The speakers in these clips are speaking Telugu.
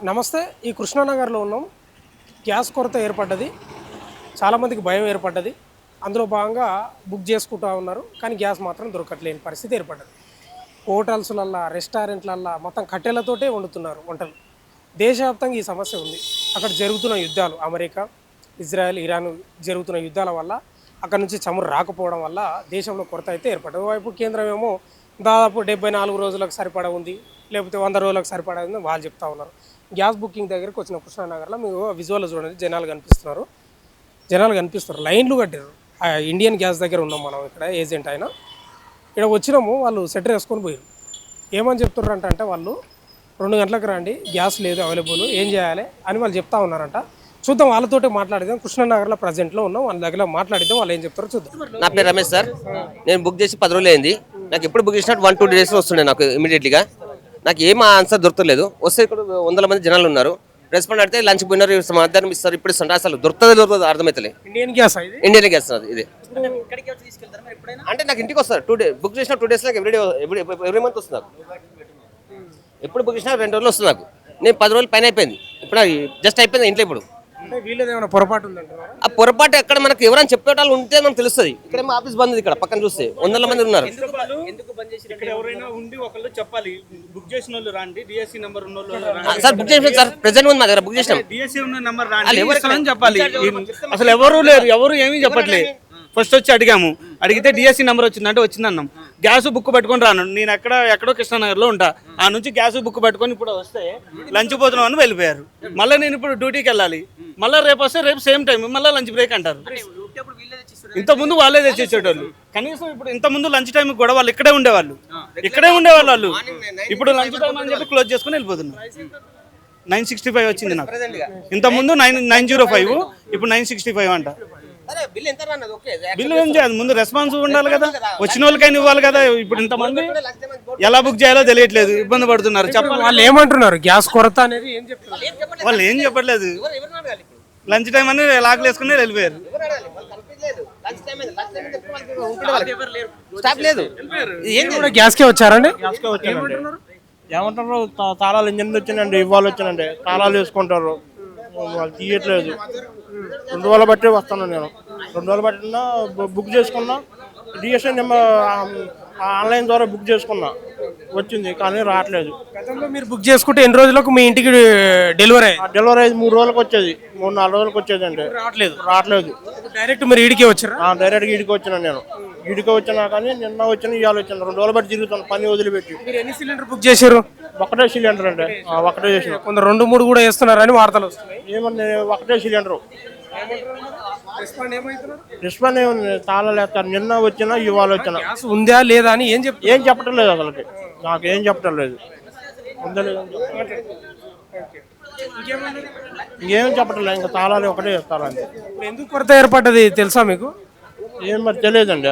నమస్తే. ఈ కృష్ణానగర్లో ఉన్నాం. గ్యాస్ కొరత ఏర్పడ్డది. చాలామందికి భయం ఏర్పడ్డది. అందులో భాగంగా బుక్ చేసుకుంటూ ఉన్నారు. కానీ గ్యాస్ మాత్రం దొరకట్లేని పరిస్థితి ఏర్పడ్డది. హోటల్స్లల్లా, రెస్టారెంట్లల్లా మొత్తం కట్టెలతోటే వండుతున్నారు వంటలు. దేశవ్యాప్తంగా ఈ సమస్య ఉంది. అక్కడ జరుగుతున్న యుద్ధాలు, అమెరికా, ఇజ్రాయెల్, ఇరాన్ జరుగుతున్న యుద్ధాల వల్ల అక్కడ నుంచి చమురు రాకపోవడం వల్ల దేశంలో కొరత అయితే ఏర్పడ్డది. ఓవైపు కేంద్రం ఏమో దాదాపు 74 రోజులకు సరిపడా ఉంది, లేకపోతే 100 రోజులకు సరిపడా ఉంది వాళ్ళు చెప్తా ఉన్నారు. గ్యాస్ బుకింగ్ దగ్గరికి వచ్చిన కృష్ణానగర్లో మీరు విజువల్ చూడండి, జనాలు కనిపిస్తారు, లైన్లు కట్టారు. ఇండియన్ గ్యాస్ దగ్గర ఉన్నాం మనం, ఇక్కడ ఏజెంట్ అయినా ఇక్కడ వచ్చినాము. వాళ్ళు సెటర్ వేసుకొని పోయారు. ఏమని చెప్తున్నారంట అంటే వాళ్ళు 2 గంటలకు రండి, గ్యాస్ లేదు అవైలబుల్, ఏం చేయాలి అని వాళ్ళు చెప్తా ఉన్నారంట. చూద్దాం, వాళ్ళతోటే మాట్లాడిద్దాం. కృష్ణానగర్లో ప్రజెంట్లో ఉన్నాం, వాళ్ళ దగ్గర మాట్లాడిద్దాం, వాళ్ళు ఏం చెప్తారో చూద్దాం. నా పేరు రమేష్ సార్. నేను బుక్ చేసి 10 రోజులు అయింది. నాకు ఎప్పుడు బుక్ చేసినట్టు 1-2 డేస్ వస్తుండే నాకు ఇమీడియట్లీగా. నాకు ఏం ఆన్సర్ దొరకలేదు. వస్తే ఇక్కడ 100 మంది జనాలు ఉన్నారు. రెస్పాండ్ అయితే లంచ్ పోయినారు, మధ్యాహ్నం ఇస్తారు, ఇప్పుడు ఇస్తారు. అసలు దొరుకుతుంది అర్థమవుతలే. ఇండియన్ గ్యాస్ అది ఇది అంటే నాకు ఇంటికి వస్తారు. 2 డేస్ బుక్ చేసిన 2 డేస్ నాకు ఎవ్రీ మంత్ వస్తుంది. నాకు ఎప్పుడు బుక్ చేసినా 2 రోజులు వస్తుంది. నాకు నేను 10 రోజులు పైన అయిపోయింది. ఇప్పుడు జస్ట్ అయిపోయింది ఇంట్లో. ఇప్పుడు పొరపాటు ఉందంటారా? ఆ పొరపాటు ఎక్కడ మనకు ఎవరైనా చెప్పేటాలు ఉంటే మనకు తెలుస్తుంది. ఇక్కడ ఆఫీస్ బంద్ ఉంది. ఇక్కడ పక్కన చూస్తే 100 మంది ఉన్నారు. సార్ బుక్ చేసిన సార్ ప్రెసెంట్ ఉంది మా దగ్గర. బుక్ చేసినాం. అసలు ఎవరు లేరు, ఎవరు ఏమీ చెప్పట్లేదు. ఫస్ట్ వచ్చి అడిగాము, అడిగితే డిఎస్సి నెంబర్ వచ్చిందంటే వచ్చిందన్నాం. గ్యాస్ బుక్ పెట్టుకొని రాను, నేను ఎక్కడో కృష్ణానగర్లో ఉంటా. ఆ నుంచి గ్యాస్ బుక్ పెట్టుకొని ఇప్పుడు వస్తే లంచ్ పోతున్నాం అని వెళ్ళిపోయారు. మళ్ళీ నేను ఇప్పుడు డ్యూటీకి వెళ్ళాలి. మళ్ళీ రేపు వస్తే రేపు సేమ్ టైం మళ్ళీ లంచ్ బ్రేక్ అంటారు. ఇంతకుముందు వాళ్ళే తెచ్చేసేటోళ్ళు. కనీసం ఇప్పుడు ఇంతకుముందు లంచ్ టైం కూడా వాళ్ళు ఇక్కడే ఉండేవాళ్ళు వాళ్ళు. ఇప్పుడు లంచ్ టైం అని చెప్పి క్లోజ్ చేసుకుని వెళ్ళిపోతున్నారు. 965 వచ్చింది నాకు. ఇంతకుముందు 905, ఇప్పుడు 965 అంట. బిల్లు ఏం చేయాలి, ముందు రెస్పాన్స్ ఉండాలి కదా, వచ్చిన వాళ్ళకైనా ఇవ్వాలి కదా. ఇప్పుడు ఇంతమంది ఎలా బుక్ చేయాలో తెలియట్లేదు, ఇబ్బంది పడుతున్నారు. చెప్పాలి. వాళ్ళు ఏమంటున్నారు? గ్యాస్ కొరత అనేది ఏం చెప్తున్నారు? వాళ్ళు ఏం చెప్పట్లేదు. లంచ్ టైం అని లాక్లు వేసుకుని వెళ్ళిపోయారు. గ్యాస్కే వచ్చారండి. ఏమంటారు, తాళాలు ఇంజన్ వచ్చిందండి, ఇవ్వాలి వచ్చినండి, తాళాలు వేసుకుంటారు, వాళ్ళు తీయట్లేదు. 2 రోజులు బట్టి వస్తాను నేను. 2 రోజులు బట్టినా బుక్ చేసుకున్నా. డిఎస్ఐ నెంబర్ ఆన్లైన్ ద్వారా బుక్ చేసుకున్నా, వచ్చింది కానీ రావట్లేదు. గతంలో మీరు బుక్ చేసుకుంటే ఎన్ని రోజులకు మీ ఇంటికి డెలివరీ అయ్యి 3 రోజులకు వచ్చేది, 3-4 రోజులకు వచ్చేది అండి. రావట్లేదు. డైరెక్ట్ మీరు ఈడికే వచ్చారా? డైరెక్ట్గా ఈడికి వచ్చినా నేను. ఈడికి వచ్చినా కానీ నిన్న వచ్చిన ఇవాళ వచ్చిన 2 రోజులు బట్టి తిరుగుతాను పని వదిలిపెట్టి. మీరు ఎన్ని సిలిండర్ బుక్ చేశారు? ఒకటే సిలిండర్ అండి. ఒకటే చేసిన. కొందరు 2-3 కూడా వేస్తున్నారని వార్తలు వస్తున్నాయి. ఏమన్నా ఒకటే సిలిండరు. రెస్పాండ్ ఏమన్నా తాళాలు వేస్తారు. నిన్న వచ్చినా ఇవాళ వచ్చినా. గ్యాస్ ఉందా లేదా అని ఏం చెప్పటం లేదు. అసలుకి నాకు ఏం చెప్పటం లేదు. ఉందా లేదా ఇంకేం చెప్పటం లేదు. ఇంకా తాళాలు ఒకటే చెప్తారండి. ఎందుకు కొరత ఏర్పడ్డది తెలుసా మీకు? ఏం మరి తెలియదండి.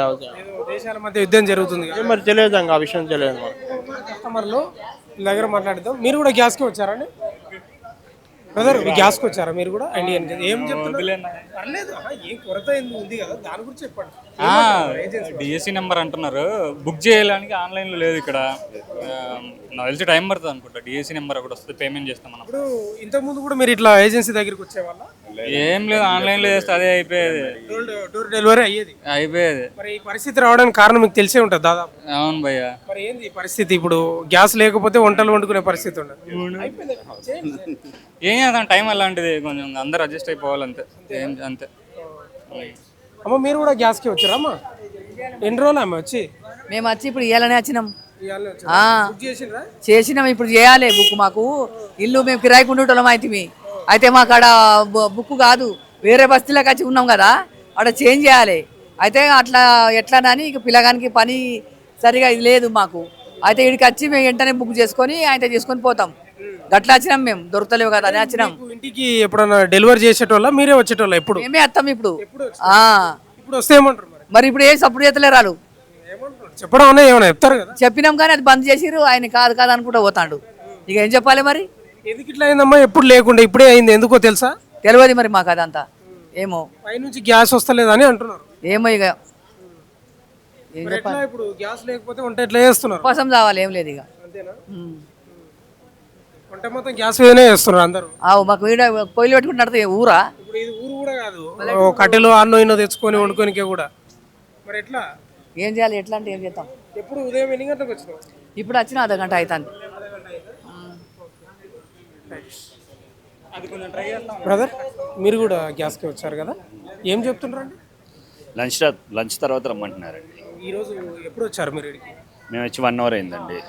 దేశాల మధ్య యుద్ధం జరుగుతుంది, ఏం మరి తెలియదు. ఇంకా ఆ విషయం తెలియదు. కస్టమర్లు దగ్గర మాట్లాడిద్దాం. మీరు కూడా గ్యాస్కి వచ్చారండి బ్రదర్? గ్యాస్కి వచ్చారా మీరు కూడా? ఇండియన్ ఏం చెప్తున్నారు? ఏం కొరత ఉంది కదా, దాని గురించి చెప్పండి. డిఎస్సి నెంబర్ అంటున్నారు, బుక్ చేయడానికి ఆన్లైన్లో లేదు ఇక్కడ. నాకు తెలిసి టైం పడుతుంది అనుకుంటా. డిఎస్సి నెంబర్ ఒకటి వస్తుంది, పేమెంట్ చేస్తాం మనం. ఇప్పుడు ఇంతకుముందు కూడా మీరు ఇట్లా ఏజెన్సీ దగ్గరికి వచ్చేవాళ్ళ? ఏం లేదు, ఆన్లైన్లో చేస్తే అదే అయిపోయేది. డోర్ డెలివరీ అయిపోయేది. మరి ఈ పరిస్థితి రావడానికి కారణం మీకు తెలిసే ఉంటుంది దాదాపు. అవును భయ్య. మరి ఏంది ఈ పరిస్థితి? ఇప్పుడు గ్యాస్ లేకపోతే వంటలు వండుకునే పరిస్థితి ఉండదు. ఏం చేద్దాం, టైం అలాంటిది, కొంచెం అందరు అడ్జస్ట్ అయిపోవాలి అంతే. అంతే. అమ్మ మీరు కూడా గ్యాస్కి వచ్చారా? అమ్మ ఎన్ని రోజులు అమ్మ వచ్చి? మేము వచ్చి ఇప్పుడు ఇవ్వాలని వచ్చినాం. చేసినాం, ఇప్పుడు చేయాలి బుక్. మాకు ఇల్లు మేము కిరాయికి ఉండేటోళ్ళం అయితే మాకు ఆడ బుక్ కాదు, వేరే బస్తీలోకి వచ్చి ఉన్నాం కదా, అక్కడ చేంజ్ చేయాలి. అయితే అట్లా ఎట్లానని ఇక పిల్లగానికి పని సరిగా ఇది లేదు మాకు. అయితే ఇక్కడికి వచ్చి మేము వెంటనే బుక్ చేసుకొని ఆయన చేసుకొని పోతాం. గట్లా వచ్చినాం మేము, దొరకలేవు కదా అని వచ్చినాం. ఇంటికి ఎప్పుడన్నా డెలివరీ చేసేటోళ్ళ మీరే వచ్చేటోళ్ళ? ఎప్పుడు మేమే వస్తాం. ఇప్పుడు వస్తే ఏమంటారు మరి? ఇప్పుడు ఏం సపోర్ట్ చేస్తలేరు వాళ్ళు. చెప్పడం అనే ఏమైనా చెప్తారు కదా. చెప్పినాం కానీ అది బంద్ చేసిరు. ఆయన కాదు కాదు అనుకుంటా పోతాడు. ఇక ఏం చెప్పాలి మరి? ఎందుకు ఇట్లా అయిందమ్మా? ఎప్పుడు లేకుండా ఇప్పుడే అయింది, ఎందుకో తెలుసా? తెలియదు మరి మాకు అదంతా. ఏమో పై నుంచి గ్యాస్ వస్తలేదని అంటున్నారు. ఏమో ఇక ఇప్పుడు గ్యాస్ లేకపోతే వంట ఎట్లా చేస్తున్నారు? కోసం రావాలి, ఏం లేదు ఇక. వంట మొత్తం గ్యాస్ మీదనే చేస్తున్నారు అందరూ. మాకు ఈడ పొయ్యిలు పెట్టుకుని నడితే ఊరా? ఇప్పుడు ఇది ఊరు కూడా కాదు, ఓ కట్టెలు అన్నో ఇన్నో తెచ్చుకొని వండుకోనికే కూడా. మరి ఎట్లా? ఏం చేయాలి, ఎట్లా అంటే ఏం చేద్దాం? ఎప్పుడు ఉదయం ఎన్ని గంటలకు వచ్చినావు? ఇప్పుడు వచ్చిన అర్ధగంట అవుతుంది. బ్రదర్, మీరు కూడా గ్యాస్కి వచ్చారు కదా, ఏం చెప్తున్నారండి? లంచ్ తర్వాత రమ్మంటున్నారండి. ఈరోజు ఎప్పుడు వచ్చారు మీరు ఇక్కడికి? మేము వచ్చి 1 అవర్ అయిందండి.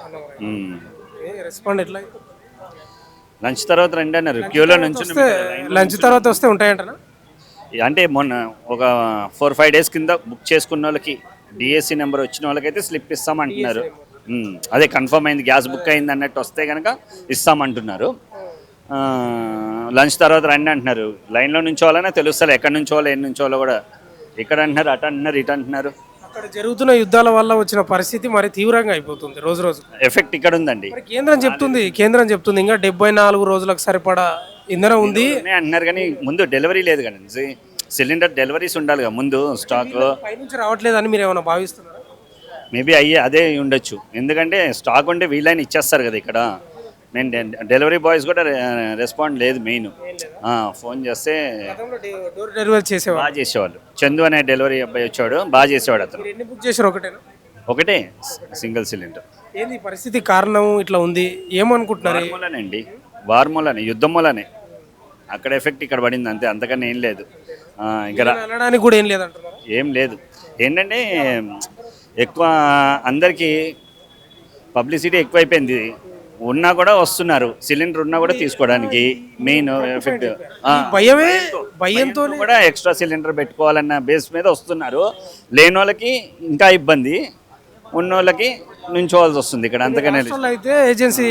రెస్పాండ్ ఎట్లా? లంచ్ తర్వాత రండి అన్నారు. క్యూలో నుంచి లంచ్ తర్వాత వస్తే ఉంటాయంటనా? అంటే మొన్న ఒక 4-5 డేస్ కింద బుక్ చేసుకున్న వాళ్ళకి డిఎస్సి నెంబర్ వచ్చిన వాళ్ళకైతే స్లిప్ ఇస్తామంటున్నారు. అదే కన్ఫర్మ్ అయింది, గ్యాస్ బుక్ అయింది అన్నట్టు వస్తే కనుక ఇస్తామంటున్నారు. లంచ్ తర్వాత రండి అంటున్నారు. లైన్లో నుంచోవాలనే తెలుస్తలే ఎక్కడి నుంచోవాలో ఏం నుంచోవాలో కూడా. ఇక్కడ అంటున్నారు, అటు అంటున్నారు, ఇటు అంటున్నారు. అక్కడ జరుగుతున్న యుద్ధాల వల్ల వచ్చిన పరిస్థితి మరి తీవ్రంగా అయిపోతుంది రోజు రోజు. ఎఫెక్ట్ ఇక్కడ ఉందండి. కేంద్రం చెప్తుంది ఇంకా 74 రోజులకు సరిపడా ఇంధనం ఉంది అంటున్నారు. కానీ ముందు డెలివరీ లేదు కదండి, సిలిండర్ డెలివరీస్ ఉండాలి కదా ముందు. స్టాక్ పైనుంచి రావట్లేదని మీరు ఏమైనా భావిస్తున్నారా? మేబీ అదే ఉండొచ్చు. ఎందుకంటే స్టాక్ ఉంటే వీళ్ళని ఇచ్చేస్తారు కదా ఇక్కడ. నేను డెలివరీ బాయ్స్ కూడా రెస్పాండ్ లేదు. మెయిన్ ఫోన్ చేస్తే డోర్ డెలివరీ చేసేవాళ్ళు బాగా చేసేవాళ్ళు. చందు అనే డెలివరీ అబ్బాయి వచ్చాడు, బాగా చేసేవాడు అతను. ఎన్ని బుక్ చేశారు? ఒకటే సింగిల్ సిలిండర్. ఏంది పరిస్థితి? కారణం ఇట్లా ఉంది ఏమనుకుంటున్నారు? వార్మూలనే, వార్మూలనే, యుద్ధం మూలనే. అక్కడ ఎఫెక్ట్ ఇక్కడ పడింది అంతే, అంతకన్నా ఏం లేదు. ఇంకా అనడానికి కూడా ఏం లేదంటున్నారు. ఏం లేదు. ఏంటంటే ఎక్కువ అందరికీ పబ్లిసిటీ ఎక్కువైపోయింది. ఉన్నా కూడా వస్తున్నారు, సిలిండర్ ఉన్నా కూడా తీసుకోవడానికి. మెయిన్ ఎఫెక్ట్ భయంతో కూడా ఎక్స్ట్రా సిలిండర్ పెట్టుకోవాలన్న బేస్ మీద వస్తున్నారు. లేని వాళ్ళకి ఇంకా ఇబ్బంది, ఉన్న వాళ్ళకి నుంచోవాల్సి వస్తుంది ఇక్కడ. అంతకనే అయితే ఏజెన్సీ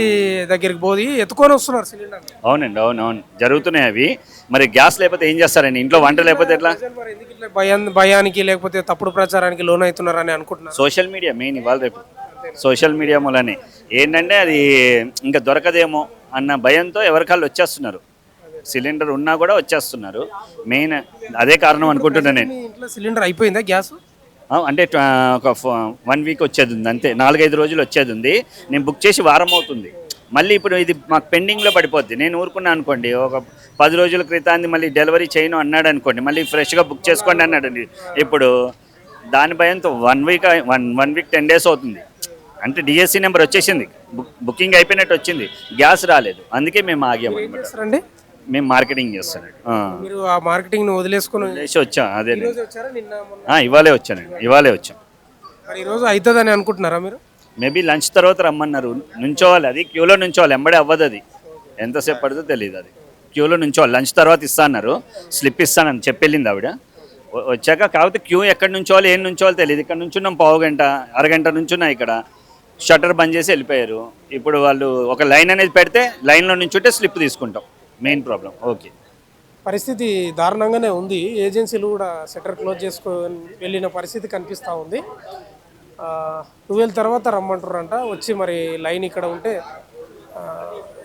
దగ్గరికి పోయి ఎత్తుకొని వస్తున్నారు సిలిండర్. అవునండి, అవునవును జరుగుతున్నాయి అవి. మరి గ్యాస్ లేకపోతే ఏం చేస్తారండి? ఇంట్లో వంట లేకపోతే ఎట్లా? భయానికి లేకపోతే తప్పుడు ప్రచారానికి లోన్ అవుతున్నారని అనుకుంటున్నారు. సోషల్ మీడియా మెయిన్ ఇవాళ రేపు. సోషల్ మీడియా మూలనే ఏంటంటే అది ఇంకా దొరకదేమో అన్న భయంతో ఎవరికాళ్ళు వచ్చేస్తున్నారు. సిలిండర్ ఉన్నా కూడా వచ్చేస్తున్నారు. మెయిన్ అదే కారణం అనుకుంటున్నాను నేను. ఇంట్లో సిలిండర్ అయిపోయిందా గ్యాస్? అంటే ఒక 1 వీక్ వచ్చేది ఉంది అంతే, 4-5 రోజులు వచ్చేది ఉంది. నేను బుక్ చేసి వారం అవుతుంది. మళ్ళీ ఇప్పుడు ఇది మాకు పెండింగ్లో పడిపోద్ది. నేను ఊరుకున్నా అనుకోండి, ఒక 10 రోజుల క్రితాన్ని మళ్ళీ డెలివరీ చేయను అన్నాడు అనుకోండి, మళ్ళీ ఫ్రెష్గా బుక్ చేసుకోండి అన్నాడు. ఇప్పుడు దాని భయంతో 1 వీక్ 10 డేస్ అవుతుంది. అంటే డిఎస్సి నెంబర్ వచ్చేసింది, బుకింగ్ అయిపోయినట్టు వచ్చింది, గ్యాస్ రాలేదు. అందుకే మేము ఆగాము అనమాట. మేము మార్కెటింగ్ చేస్తాను. మీరు ఆ మార్కెటింగ్ వదిలేసుకుని వచ్చా. అదే ఇవాళే వచ్చానండి, ఇవాళే వచ్చాం. మరి ఈరోజు అవుతుందని అనుకుంటున్నారా మీరు? మేబీ లంచ్ తర్వాత రమ్మన్నారు. నుంచోవాలి, అది క్యూలో నుంచోవాలి, ఎంబడే అవ్వదు. అది ఎంతసేపు పడుతుందో తెలియదు. అది క్యూలో నుంచోవాలి. లంచ్ తర్వాత ఇస్తా అన్నారు, స్లిప్ ఇస్తానని చెప్పెళ్ళింది ఆవిడ. వచ్చాక కాకపోతే క్యూ ఎక్కడి నుంచోవాలి ఏం నుంచోవాలి తెలియదు. ఇక్కడ నుంచున్నాం అరగంట నుంచున్నా. ఇక్కడ షట్టర్ బంద్ చేసి వెళ్ళిపోయారు. ఇప్పుడు వాళ్ళు ఒక లైన్ అనేది పెడితే లైన్లో నుంచుంటే స్లిప్ తీసుకుంటాం. Main problem. ఓకే, పరిస్థితి దారుణంగానే ఉంది. ఏజెన్సీలు కూడా షట్టర్ క్లోజ్ చేసుకొని వెళ్ళిన పరిస్థితి కనిపిస్తూ ఉంది. 12 తర్వాత రమ్మంటారంట. వచ్చి మరి లైన్ ఇక్కడ ఉంటే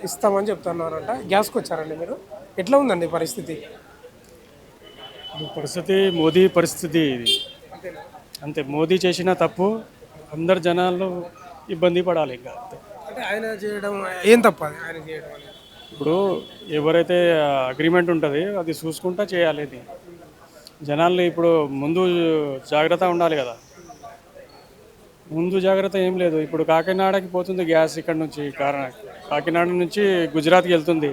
ఇస్తామని చెప్తున్నారంట. గ్యాస్కి వచ్చారండి మీరు, ఎట్లా ఉందండి పరిస్థితి? పరిస్థితి మోదీ పరిస్థితి ఇది అంతే. మోదీ చేసిన తప్పు అందరు జనాలు ఇబ్బంది పడాలి. ఇంకా అంటే ఆయన చేయడం ఏం తప్ప? ఆయన చేయడం ఇప్పుడు ఎవరైతే అగ్రిమెంట్ ఉంటుందో అది చూసుకుంటా చేయాలి. ఇది జనాల్ని ఇప్పుడు ముందు జాగ్రత్త ఉండాలి కదా. ముందు జాగ్రత్త ఏం లేదు. ఇప్పుడు కాకినాడకి పోతుంది గ్యాస్ ఇక్కడ నుంచి, కాకినాడ నుంచి గుజరాత్కి వెళ్తుంది.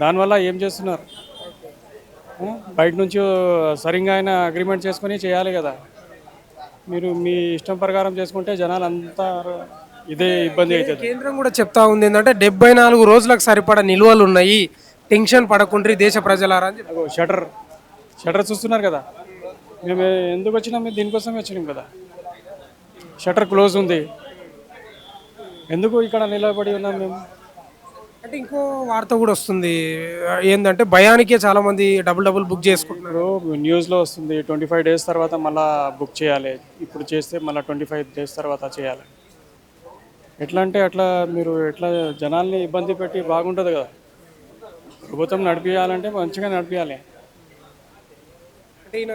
దానివల్ల ఏం చేస్తున్నారు? బయట నుంచి సరిగ్గా ఆయన అగ్రిమెంట్ చేసుకొని చేయాలి కదా. మీరు మీ ఇష్టం ప్రకారం చేసుకుంటే జనాలు అంతా ఇదే ఇబ్బంది అవుతుంది. కేంద్రం కూడా చెప్తా ఉంది ఏంటంటే 74 రోజులకు సరిపడా నిల్వలు ఉన్నాయి, టెన్షన్ పడకుండ్రి దేశ ప్రజలారా అని చెప్పి. షటర్ చూస్తున్నారు కదా. మేము ఎందుకు వచ్చినాం? మేము దీనికోసమే వచ్చినాం కదా. షటర్ క్లోజ్ ఉంది, ఎందుకు ఇక్కడ నిలబడి ఉన్నాం మేము? అంటే ఇంకో వార్త కూడా వస్తుంది ఏంటంటే భయానికే చాలా మంది డబుల్ బుక్ చేసుకుంటున్నారు. న్యూస్లో వస్తుంది 25 డేస్ తర్వాత మళ్ళీ బుక్ చేయాలి. ఇప్పుడు చేస్తే మళ్ళీ 25 డేస్ తర్వాత చేయాలి. ఎట్లా అంటే అట్లా మీరు ఎట్లా జనాల్ని ఇబ్బంది పెట్టి బాగుంటుంది కదా. ప్రభుత్వం నడిపించాలంటే మంచిగా నడిపించాలి. అంటే ఈయన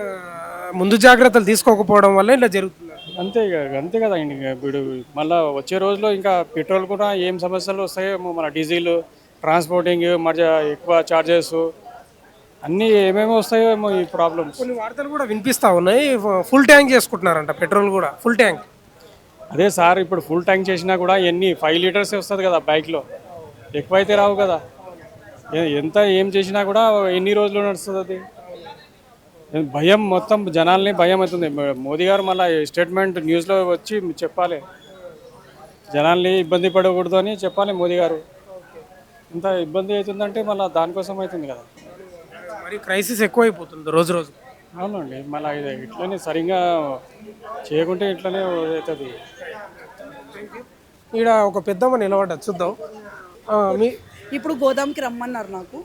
ముందు జాగ్రత్తలు తీసుకోకపోవడం వల్ల ఇలా జరుగుతుంది. అంతే కదా. ఇప్పుడు మళ్ళీ వచ్చే రోజులో ఇంకా పెట్రోల్ కూడా ఏం సమస్యలు వస్తాయో, మన డీజిల్ ట్రాన్స్పోర్టింగ్ మధ్య ఎక్కువ ఛార్జెస్ అన్నీ ఏమేమి వస్తాయో ఏమో ఈ ప్రాబ్లమ్స్. కొన్ని వార్తలు కూడా వినిపిస్తూ ఉన్నాయి, ఫుల్ ట్యాంక్ చేసుకుంటున్నారంట పెట్రోల్ కూడా, ఫుల్ ట్యాంక్. అదే సార్, ఇప్పుడు ఫుల్ ట్యాంక్ చేసినా కూడా 5 లీటర్స్ వస్తుంది కదా బైక్లో, ఎక్కువైతే రావు కదా. ఎంత ఏం చేసినా కూడా ఎన్ని రోజులు నడుస్తుంది అది. భయం, మొత్తం జనాల్ని భయం అవుతుంది. మోదీ గారు మళ్ళీ స్టేట్మెంట్ న్యూస్లో వచ్చి చెప్పాలి, జనాల్ని ఇబ్బంది పడకూడదు అని చెప్పాలి మోదీ గారు. ఇంత ఇబ్బంది అవుతుందంటే మళ్ళీ దానికోసం అవుతుంది కదా. మరి క్రైసిస్ ఎక్కువైపోతుంది రోజు రోజు. అవునండి, మళ్ళీ ఇది ఇట్లనే సరిగ్గా చేయకుంటే ఇట్లనే అవుతుంది. ఈడ ఒక పెద్దమ్మ నిలబడ్డా, చూద్దాం. మీ ఇప్పుడు గోదాంకి రమ్మన్నారు నాకు.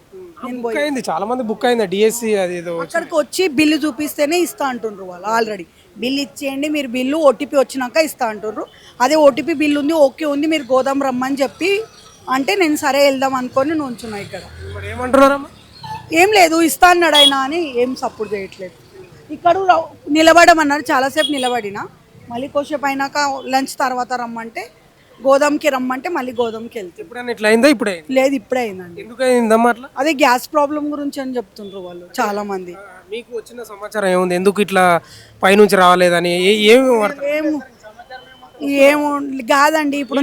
నేను బుక్ అయింది, చాలా మంది బుక్ అయింది డిఎస్సి అది ఏదో. అక్కడికి వచ్చి బిల్లు చూపిస్తేనే ఇస్తా అంటుండ్రు వాళ్ళు. ఆల్రెడీ బిల్లు ఇచ్చేయండి మీరు, బిల్లు ఓటీపీ వచ్చినాక ఇస్తా అంటుండ్రు. అదే ఓటీపీ బిల్లు ఉంది, ఓకే ఉంది, మీరు గోదాం రమ్మని చెప్పి అంటే నేను సరే వెళ్దాం అనుకొని నుంచున్నా ఇక్కడ. మరి ఏమంటున్నారమ్మా? ఏం లేదు, ఇస్తా అన్నాడు ఆయన అని ఏం సపోర్ట్ చేయట్లేదు. ఇక్కడ నిలబడమన్నారు, చాలాసేపు నిలబడినా. మళ్ళీ కొద్దిసేపు అయినాక లంచ్ తర్వాత రమ్మంటే, గోదాంకి రమ్మంటే మళ్ళీ గోదాంకి వెళ్తే. ఎప్పుడైనా ఇట్లా అయిందా? ఇప్పుడే లేదు, ఇప్పుడే అయిందండి. ఎందుకు అయిందమ్మా అట్లా? అదే గ్యాస్ ప్రాబ్లం గురించి అని చెప్తుండ్రు వాళ్ళు చాలా మంది. మీకు వచ్చిన సమాచారం ఏముంది, ఎందుకు ఇట్లా పైనుంచి రావాలేదని? ఏమి ఏమో కాదండి. ఇప్పుడు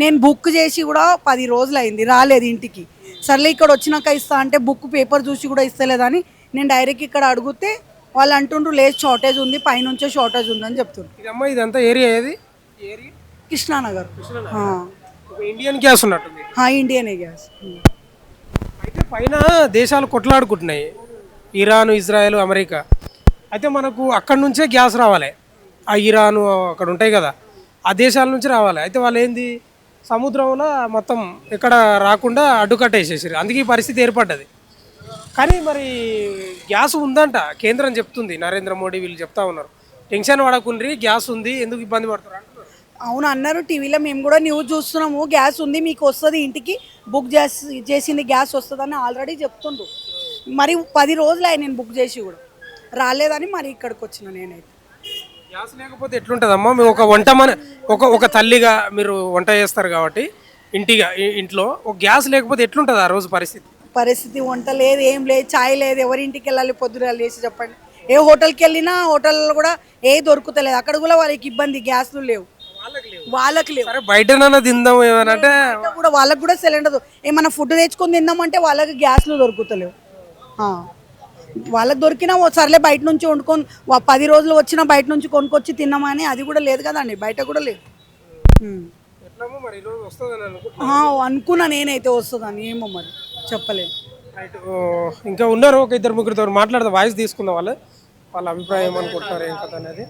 నేను బుక్ చేసి కూడా 10 రోజులు అయింది, రాలేదు ఇంటికి. సర్లే ఇక్కడ వచ్చినాక ఇస్తా అంటే బుక్ పేపర్ చూసి కూడా ఇస్తలేదని నేను డైరెక్ట్ ఇక్కడ అడిగితే వాళ్ళు అంటుండ్రు లేదు షార్టేజ్ ఉంది, పైనుంచే షార్టేజ్ ఉందని చెప్తుండ్రు. ఇదమ్మా ఇదంతా ఏరియా ఏది? ఏరియా కృష్ణానగర్. ఇండియన్ గ్యాస్ ఉన్నట్టుంది. ఇండియనే గ్యాస్. అయితే పైన దేశాలు కొట్లాడుకుంటున్నాయి, ఇరాన్, ఇజ్రాయెల్, అమెరికా. అయితే మనకు అక్కడి నుంచే గ్యాస్ రావాలి, ఆ ఇరాను అక్కడ ఉంటాయి కదా, ఆ దేశాల నుంచి రావాలి. అయితే వాళ్ళు ఏంది, సముద్రంలో మొత్తం ఎక్కడ రాకుండా అడ్డుకట్టేసేసారు, అందుకే ఈ పరిస్థితి ఏర్పడ్డది. కానీ మరి గ్యాస్ ఉందంట, కేంద్రం చెప్తుంది, నరేంద్ర మోడీ వీళ్ళు చెప్తా ఉన్నారు, టెన్షన్ పడకుండ్రి, గ్యాస్ ఉంది, ఎందుకు ఇబ్బంది పడుతున్నారు అంటున్నారు. అవును అన్నారు టీవీలో, మేము కూడా న్యూస్ చూస్తున్నాము. గ్యాస్ ఉంది, మీకు వస్తుంది, ఇంటికి బుక్ చేసింది గ్యాస్ వస్తుందని ఆల్రెడీ చెప్తుండ్రు. మరి 10 రోజులు అయ్యి నేను బుక్ చేసి కూడా రాలేదని మరి ఇక్కడికి వచ్చిన నేనైతే. గ్యాస్ లేకపోతే ఎట్లుంటుందమ్మా? మీరు ఒక తల్లిగా మీరు వంట చేస్తారు కాబట్టి ఇంట్లో ఒక గ్యాస్ లేకపోతే ఎట్లుంటుంది ఆ రోజు పరిస్థితి? వంట లేదు, ఏం లేదు, ఛాయ్ లేదు, ఎవరింటికి వెళ్ళాలి పొద్దున లేచి చెప్పండి. ఏ హోటల్కి వెళ్ళినా హోటల్లో కూడా దొరుకుతలేదు, అక్కడ కూడా వాళ్ళకి ఇబ్బంది, గ్యాస్లు లేవు, వాళ్ళకి లేవు. బయటనన్నా తిందాం ఏమనంటే కూడా వాళ్ళకి కూడా సిలిండర్, ఏమన్నా ఫుడ్ తెచ్చుకొని తిందామంటే వాళ్ళకి గ్యాస్లు దొరుకుతలేవు. వాళ్ళకి దొరికినా సర్లే బయట నుంచి వండుకొని 10 రోజులు వచ్చినా బయట నుంచి కొనుక్కొచ్చి తిన్నామని అది కూడా లేదు కదండి, బయట కూడా లేదు. అనుకున్నా నేనైతే వస్తుందని, ఏమో మరి చెప్పలేదు. ఇంకా ఉన్నారు ఒక 2-3 మాట్లాడదాం, వాయిస్ తీసుకుందాం, వాళ్ళ అభిప్రాయం ఏమనుకుంటున్నారు ఏం కథ అనేది.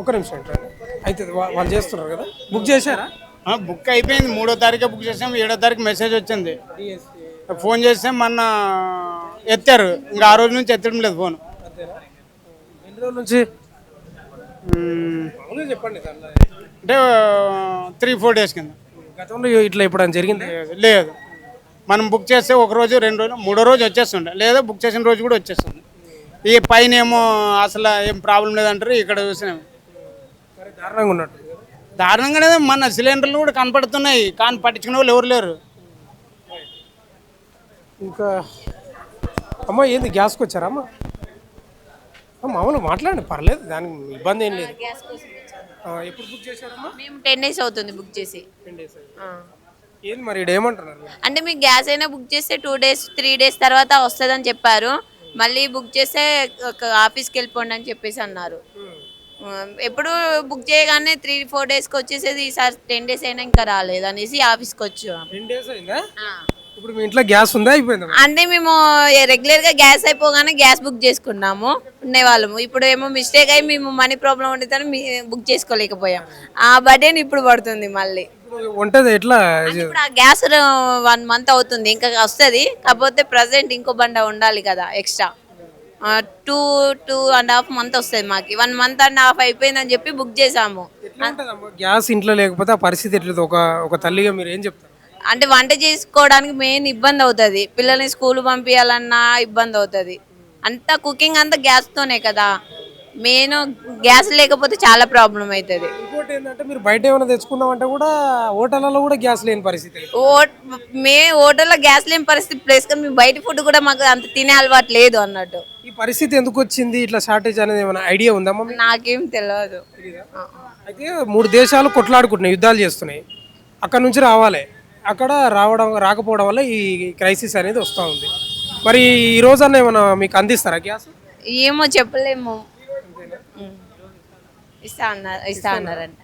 ఒక నిమిషం అయితే వాళ్ళు చేస్తున్నారు కదా, బుక్ చేశారా? బుక్ అయిపోయింది, 3వ తారీఖు బుక్ చేసాం, 7వ తారీఖు మెసేజ్ వచ్చింది. ఫోన్ చేస్తే మొన్న ఎత్తారు, ఇంకా ఆ రోజు నుంచి ఎత్తడం లేదు ఫోన్. ఎన్ని రోజుల నుంచి చెప్పండి? అంటే 3-4 డేస్ కింద. గతంలో ఇట్లా ఇప్పుడు జరిగింది లేదు, మనం బుక్ చేస్తే 1 రోజు 2 రోజులు 3వ రోజు వచ్చేస్తుండే, లేదా బుక్ చేసిన రోజు కూడా వచ్చేస్తుంది. ఈ పైన ఏమో అసలు ఏం ప్రాబ్లం లేదంటారు, ఇక్కడ చూసినాము దారుణంగా ఉన్నట్టు. దారుణంగానే మన సిలిండర్లు కూడా కనపడుతున్నాయి, కానీ పట్టించుకునే వాళ్ళు ఎవరు లేరు. ఇంకా అమ్మ ఏంది గ్యాస్కి వచ్చారా? అమ్మ మామూలు మాట్లాడండి, పర్లేదు, దానికి ఇబ్బంది ఏం లేదు. ఎప్పుడు బుక్ చేశారమ్మా? మేము 10 days అవుతుంది బుక్ చేసి. 10 days. ఏంది మరి ఏమంటున్నారు అంటే మీకు గ్యాస్ అయినా బుక్ చేస్తే 2 days 3 days తర్వాత వస్తుందని చెప్పారు, మళ్ళీ బుక్ చేస్తే ఆఫీస్కి వెళ్ళిపోండి అని చెప్పేసి అన్నారు. ఎప్పుడు బుక్ చేయగానే 3-4 daysకి వచ్చేసేది, ఈసారి 10 days అయినా ఇంకా రాలేదు అనేసి ఆఫీస్కి వచ్చాం. 10 days అయిందా? ఇప్పుడు మీ ఇంట్లో గ్యాస్ ఉందా, అయిపోయిందా? అంటే మేము రెగ్యులర్గా గ్యాస్ అయిపోగానే గ్యాస్ బుక్ చేసుకున్నాము ఉండేవాళ్ళము. ఇప్పుడు ఏమో మిస్టేక్ అయ్యి మేము మనీ ప్రాబ్లం ఉండేదని బుక్ చేసుకోలేకపోయాం, ఆ బర్డెన్ ఇప్పుడు పడుతుంది మళ్ళీ. ఉంటది ఎట్లా? ఇప్పుడు ఆ గ్యాస్ 1 month అవుతుంది, ఇంకా వస్తుంది. కాకపోతే ప్రజెంట్ ఇంకో బండ ఉండాలి కదా ఎక్స్ట్రా, 2.5 months వస్తుంది. మాకు 1 month అయిపోయిందని చెప్పి బుక్ చేసాము. గ్యాస్ ఇంట్లో లేకపోతే ఆ పరిస్థితి ఎట్లేదు? ఒక తల్లిగా మీరు ఏం చెప్తారు? అంటే వంట చేసుకోవడానికి మెయిన్ ఇబ్బంది అవుతుంది, పిల్లల్ని స్కూల్ పంపించాలన్నా ఇబ్బంది అవుతుంది, అంతా కుకింగ్ అంతా గ్యాస్తోనే కదా. మెయిన్ గ్యాస్ లేకపోతే చాలా ప్రాబ్లం అవుతుంది. ఇంకోటి ఏంటంటే మీరు బయట ఏమైనా తెచ్చుకుందామంటే కూడా హోటళ్ళలో కూడా గ్యాస్ లేని పరిస్థితి. హోటల్లో గ్యాస్ లేని పరిస్థితి ప్లేస్ కానీ మేము బయట ఫుడ్ కూడా మాకు అంత తినే అలవాటు లేదు అన్నట్టు. ఈ పరిస్థితి ఎందుకు వచ్చింది ఇట్లా షార్టేజ్ అనేది ఏమైనా ఐడియా ఉందమ్మా మీకు? నాకేం తెలియదు. అయితే 3 దేశాలు కొట్లాడుకుంటున్నాయి, యుద్ధాలు చేస్తున్నాయి. అక్కడ నుంచి రావాలి, అక్కడ రాకపోవడం వల్ల ఈ క్రైసిస్ అనేది వస్తూ ఉంది. మరి ఈ రోజన్నా ఏమైనా మీకు అందిస్తారా గ్యాస్? ఏమో చెప్పలేము. ఇస్తా అన్నారంట.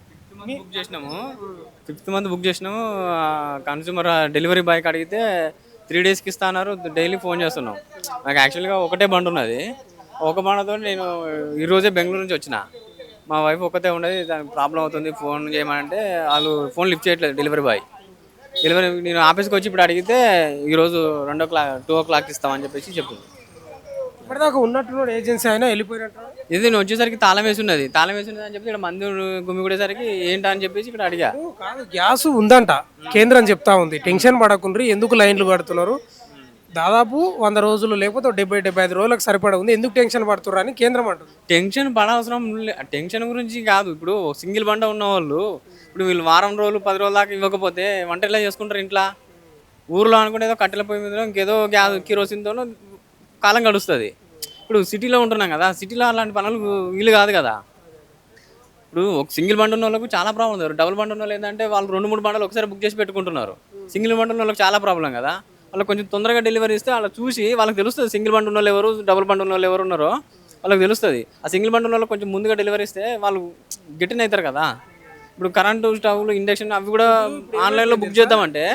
బుక్ చేసినాము, 5th మంత్ బుక్ చేసినాము. కన్స్యూమర్ డెలివరీ బాయ్కి అడిగితే 3 డేస్కి ఇస్తా అన్నారు. డైలీ ఫోన్ చేస్తున్నాం. నాకు యాక్చువల్గా ఒకటే బండి ఉన్నది. ఒక బండితో నేను ఈరోజే బెంగళూరు నుంచి వచ్చిన. మా వైఫ్ ఒక్కతే ఉండేది, దానికి ప్రాబ్లం అవుతుంది, ఫోన్ చేయమంటే వాళ్ళు ఫోన్ లిఫ్ట్ చేయట్లేదు డెలివరీ బాయ్. నేను ఆఫీస్కి వచ్చి ఇప్పుడు అడిగితే ఈరోజు 2 o'clock ఇస్తామని చెప్పేసి చెప్పింది. ఇప్పటిదాకా ఉన్నట్టున్నాడు ఏజెన్సీ అయినా వెళ్ళిపోయినట్టు. ఇది నేను వచ్చేసరికి తాళం వేసి ఉన్నది అని చెప్పి ఇక్కడ మంది గుమ్మి కూడేసరికి ఏంటా అని చెప్పేసి ఇక్కడ అడిగా. కాదు, గ్యాస్ ఉందంట, కేంద్రం చెప్తా ఉంది. టెన్షన్ పడకుండ్రి, ఎందుకు లైన్లు కడుతున్నారు, దాదాపు 100 రోజులు లేకపోతే 70-75 రోజులకు సరిపడా ఉంది, ఎందుకు టెన్షన్ పడుతున్నారు అని కేంద్రం అంటుంది. టెన్షన్ పడవసరం టెన్షన్ గురించి కాదు. ఇప్పుడు సింగిల్ బండ ఉన్న వాళ్ళు ఇప్పుడు వీళ్ళు వారం రోజులు 10 రోజుల దాకా ఇవ్వకపోతే వంట ఎలా చేసుకుంటారు ఇంట్లో? ఊర్లో అనుకుంటే ఏదో కట్టెల పొయ్యి మీద ఇంకేదో గ్యాస్ కిరోసిన్తోనో కాలం గడుస్తుంది. ఇప్పుడు సిటీలో ఉంటున్నాం కదా, సిటీలో అలాంటి పనులు వీలు కాదు కదా. ఇప్పుడు ఒక సింగిల్ బండి ఉన్న వాళ్ళకు చాలా ప్రాబ్లం ఉంది. డబుల్ బండి ఉన్న వాళ్ళు ఏంటంటే వాళ్ళు 2-3 బండలు ఒకసారి బుక్ చేసి పెట్టుకుంటున్నారు. సింగిల్ బండి ఉన్న వాళ్ళకి చాలా ప్రాబ్లం కదా. వాళ్ళకి కొంచెం తొందరగా డెలివరీ ఇస్తే వాళ్ళకి చూసి వాళ్ళకి తెలుస్తుంది సింగిల్ బండి ఉన్న వాళ్ళు ఎవరు, డబుల్ బండి ఉన్న వాళ్ళు ఎవరు ఉన్నారో వాళ్ళకి తెలుస్తుంది. ఆ సింగిల్ బండి ఉన్న వాళ్ళకి కొంచెం ముందుగా డెలివరీ ఇస్తే వాళ్ళు గెట్టిన అవుతారు కదా. ఇప్పుడు కరెంటు స్టవ్లు, ఇండక్షన్ అవి కూడా ఆన్లైన్లో బుక్ చేద్దామంటే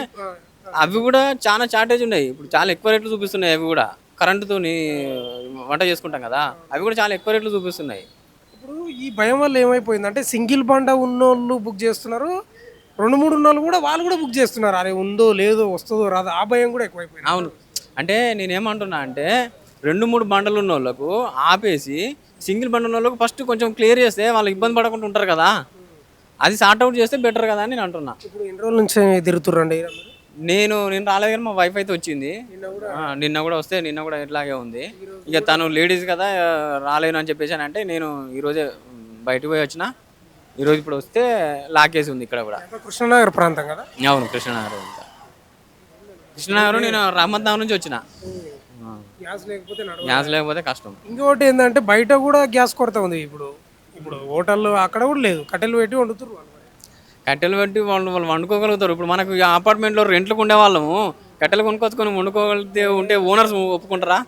అవి కూడా చాలా షార్టేజ్ ఉన్నాయి. ఇప్పుడు చాలా ఎక్కువ రేట్లు చూపిస్తున్నాయి. అవి కూడా కరెంటుతో వంట చేసుకుంటాం కదా, అవి కూడా చాలా ఎక్కువ రేట్లు చూపిస్తున్నాయి. ఇప్పుడు ఈ భయం వల్ల ఏమైపోయిందంటే సింగిల్ బండ ఉన్నోళ్ళు బుక్ చేస్తున్నారు, 2-3 ఉన్నోళ్ళు కూడా వాళ్ళు కూడా బుక్ చేస్తున్నారు. అరే ఉందో లేదో, వస్తుందో రాదో, ఆ భయం కూడా ఎక్కువైపోయింది. అవును, అంటే నేనేమంటున్నా అంటే 2-3 బండలు ఉన్న వాళ్ళకు ఆపేసి సింగిల్ బండి ఉన్న వాళ్ళకు ఫస్ట్ కొంచెం క్లియర్ చేస్తే వాళ్ళు ఇబ్బంది పడకుండా ఉంటారు కదా. అది సార్ట్ అవుట్ చేస్తే బెటర్ కదా అని నేను అంటున్నా. ఇప్పుడు ఎన్ని రోజుల నుంచి తిరుగుతుర్రండి? నేను రాలేదు కానీ మా వైఫ్ అయితే వచ్చింది. నిన్న కూడా వస్తే నిన్న కూడా ఇట్లాగే ఉంది. ఇక తను లేడీస్ కదా రాలేను అని చెప్పేసి అంటే నేను ఈరోజే బయటకు పోయి వచ్చిన. ఈరోజు ఇప్పుడు వస్తే లాకేసి ఉంది ఇక్కడ కూడా. కృష్ణనగర్ ప్రాంతం కదా? అవును, కృష్ణనగర్. కృష్ణనగర్ నేను రహమత్ నగర్ నుంచి వచ్చిన. గ్యాస్ లేకపోతే కష్టం. ఇంకోటి ఏంటంటే బయట కూడా గ్యాస్ కొరత ఉంది. ఇప్పుడు హోటల్లో అక్కడ కూడా లేదు, కట్టెలు పెట్టి వండుతున్నారు. కట్టెలు పెట్టి వాళ్ళు వండుకోగలుగుతారు. ఇప్పుడు మనకు అపార్ట్మెంట్లో రెంట్లకు ఉండే వాళ్ళము కట్టెలు కొనుక్కొచ్చుకొని వండుకోగలిగితే ఉంటే ఓనర్స్ ఒప్పుకుంటారా?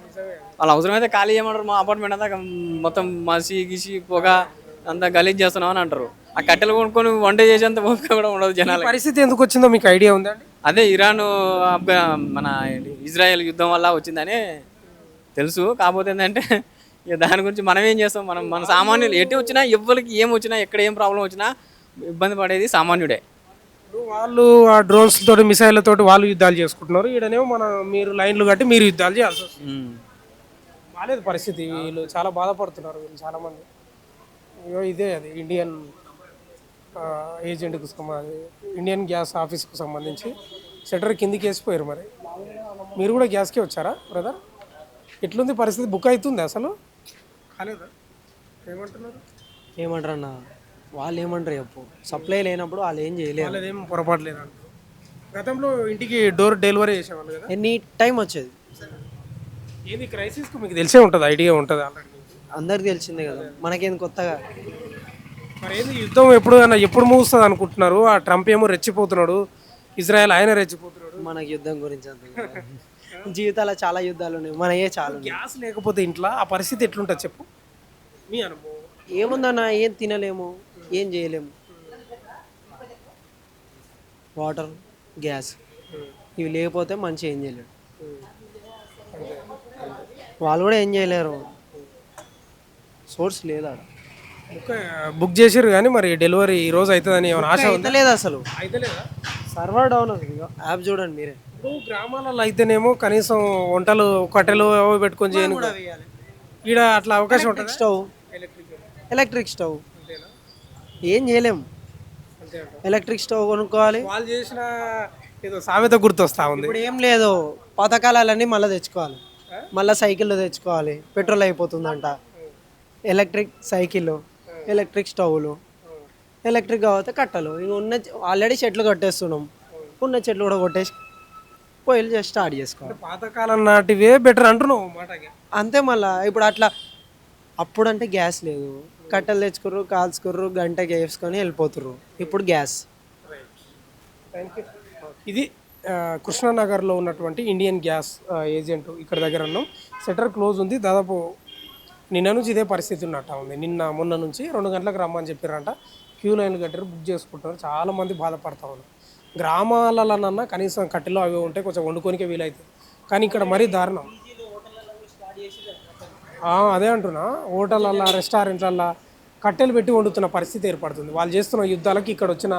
వాళ్ళు అవసరమైతే ఖాళీ చేయమంటారు. మా అపార్ట్మెంట్ అంతా మొత్తం మసి గిసి పొగ అంతా గలీజ్ చేస్తున్నాం అని అంటారు. ఆ కట్టెలు కొనుక్కొని వంట చేసేంత ఓపిక కూడా ఉండదు జనాలు. పరిస్థితి ఎందుకు వచ్చిందో మీకు ఐడియా ఉందండి? అదే ఇరాన్ మన ఇజ్రాయెల్ యుద్ధం వల్ల వచ్చిందని తెలుసు. కాకపోతే ఏంటంటే ఇక దాని గురించి మనం ఏం చేస్తాం, మన సామాన్యులు ఎటు వచ్చినా, ఎవరికి ఏం వచ్చినా, ఎక్కడ ఏం ప్రాబ్లం వచ్చినా ఇబ్బంది పడేది సామాన్యుడే. వాళ్ళు ఆ డ్రోన్స్ తోటి, మిసైల్ తోటి వాళ్ళు యుద్ధాలు చేసుకుంటున్నారు. ఈడనేమో మీరు లైన్లు కట్టి మీరు యుద్ధాలు చేయాల్సి వస్తుంది. బాగాలేదు పరిస్థితి. వీళ్ళు చాలా బాధపడుతున్నారు. వీళ్ళు చాలా మంది ఇదే అది ఇండియన్ ఏజెంట్కు ఇండియన్ గ్యాస్ ఆఫీస్కు సంబంధించి షట్టర్ కిందికి వేసిపోయారు. మరి మీరు కూడా గ్యాస్కి వచ్చారా బ్రదర్? ఎట్లుంది పరిస్థితి? బుక్ అవుతుంది అసలు? కాలేదా? ఏమంటారు అన్న, వాళ్ళు ఏమంటారు చెప్పు, సప్లై లేనప్పుడు వాళ్ళు ఏం చేయలేదు. వాళ్ళదేం పొరపాటు లేదంట. గతంలో ఇంటికి డోర్ డెలివరీ చేసేవాళ్ళు కదా, ఎనీ టైం వచ్చేది. ఏది క్రైసిస్కు మీకు తెలిసే ఉంటుంది, ఐడియా ఉంటుంది ఆల్రెడీ, అందరికి తెలిసిందే కదా, మనకేంది కొత్తగా. మరి ఏంది యుద్ధం ఎప్పుడు ముగుస్తుంది అనుకుంటున్నారు? ఆ ట్రంప్ ఏమో రెచ్చిపోతున్నాడు, ఇజ్రాయెల్ ఆయన రెచ్చిపోతున్నాడు. మనకి యుద్ధం గురించి అంత జీవితాల్లో చాలా యుద్ధాలు ఉన్నాయి, మనయే చాలా. గ్యాస్ లేకపోతే ఇంట్లో ఆ పరిస్థితి ఎట్లుంటుంది చెప్పు, మీ అనుభవం. ఏముందన్న, ఏం తినలేము, ఏం చేయలేము. వాటర్, గ్యాస్ ఇవి లేకపోతే మంచి ఏం చేయలేడు. వాళ్ళు కూడా ఏం చేయలేరు, సోర్స్ లేదా. బుక్ చేసారు కానీ మరి డెలివరీ ఈ రోజు అవుతుందని ఏమైనా ఆశ అయితే లేదు అసలు, అయితే లేదా? సర్వర్ డౌన్ ఉంది. యాప్ చూడండి మీరే. ఇప్పుడు గ్రామాలలో అయితేనేమో కనీసం వంటలు కట్టెలు పెట్టుకొని చేయను, ఈడ అట్లా అవకాశం ఉంటుంది. స్టవ్, ఎలక్ట్రిక్ స్టవ్ ఏం చేయలేము. ఎలక్ట్రిక్ స్టవ్ కొనుక్కోవాలి. వాళ్ళు చేసిన ఏదో సామెత గుర్తొస్తా ఉంది. ఇప్పుడు ఏం లేదు, పథకాలన్నీ మళ్ళీ తెచ్చుకోవాలి, మళ్ళీ సైకిళ్ళు తెచ్చుకోవాలి, పెట్రోల్ అయిపోతుందంట. ఎలక్ట్రిక్ సైకిల్, ఎలక్ట్రిక్ స్టవ్లు, ఎలక్ట్రిక్ కాకపోతే కట్టలు. ఇంక ఉన్న ఆల్రెడీ చెట్లు కట్టేస్తున్నాం, ఉన్న చెట్లు కూడా కొట్టేసి పొయ్యిలు చేసి స్టార్ట్ చేసుకోవాలి. పాతకాలం నాటివే బెటర్ అంటున్నావు మాటకి. అంతే. మళ్ళీ ఇప్పుడు అట్లా అప్పుడు అంటే గ్యాస్ లేదు, కట్టెలు తెచ్చుకుర్రు, కాల్చుకుర్రు, గంటకి వేసుకొని వెళ్ళిపోతుర్రు. ఇప్పుడు గ్యాస్. ఇది కృష్ణానగర్లో ఉన్నటువంటి ఇండియన్ గ్యాస్ ఏజెంట్ ఇక్కడ దగ్గర ఉన్నాం. షట్టర్ క్లోజ్ ఉంది. దాదాపు నిన్న నుంచి ఇదే పరిస్థితి ఉన్నట్టు ఉంది. మొన్న నుంచి 2 గంటలకు రమ్మని చెప్పారంట. క్యూ లైన్లు కట్టారు, బుక్ చేసుకుంటున్నారు. చాలామంది బాధపడతా ఉన్నారు. గ్రామాలలోనన్నా కనీసం కట్టెలు అవి ఉంటే కొంచెం వండుకోనికే వీలవుతుంది, కానీ ఇక్కడ మరీ దారుణం. అదే అంటున్నా, హోటళ్ళల్లో, రెస్టారెంట్లల్లో కట్టెలు పెట్టి వండుతున్న పరిస్థితి ఏర్పడుతుంది. వాళ్ళు చేస్తున్న యుద్ధాలకి ఇక్కడ వచ్చిన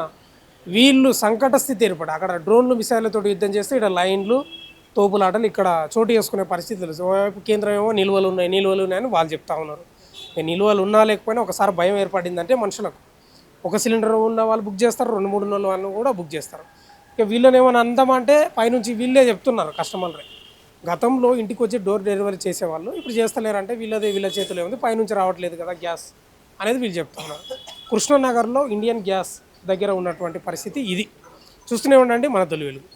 వీళ్ళు సంకట స్థితి ఏర్పడి అక్కడ డ్రోన్లు మిసైళ్ళతో యుద్ధం చేస్తే ఇక్కడ లైన్లు, తోపులాటలు ఇక్కడ చోటు చేసుకునే పరిస్థితి తెలుసు. ఓవైపు కేంద్రం ఏమో నిల్వలు ఉన్నాయని వాళ్ళు చెప్తా ఉన్నారు. నిల్వలు ఉన్నా లేకపోయినా ఒకసారి భయం ఏర్పడిందంటే మనుషులకు, ఒక సిలిండర్ ఉన్న వాళ్ళు బుక్ చేస్తారు, 2-3 నెలల వాళ్ళు కూడా బుక్ చేస్తారు. ఇక వీళ్ళని ఏమైనా అందామంటే పైనుంచి వీళ్ళే చెప్తున్నారు కస్టమర్లే. గతంలో ఇంటికి వచ్చి డోర్ డెలివరీ చేసేవాళ్ళు ఇప్పుడు చేస్తలేరంటే వీళ్ళ చేతిలో ఉంది, పైనుంచి రావట్లేదు కదా గ్యాస్ అనేది వీళ్ళు చెప్తున్నారు. కృష్ణానగర్లో ఇండియన్ గ్యాస్ దగ్గర ఉన్నటువంటి పరిస్థితి ఇది. చూస్తూనే ఉండండి మన తొలి వెలుగు.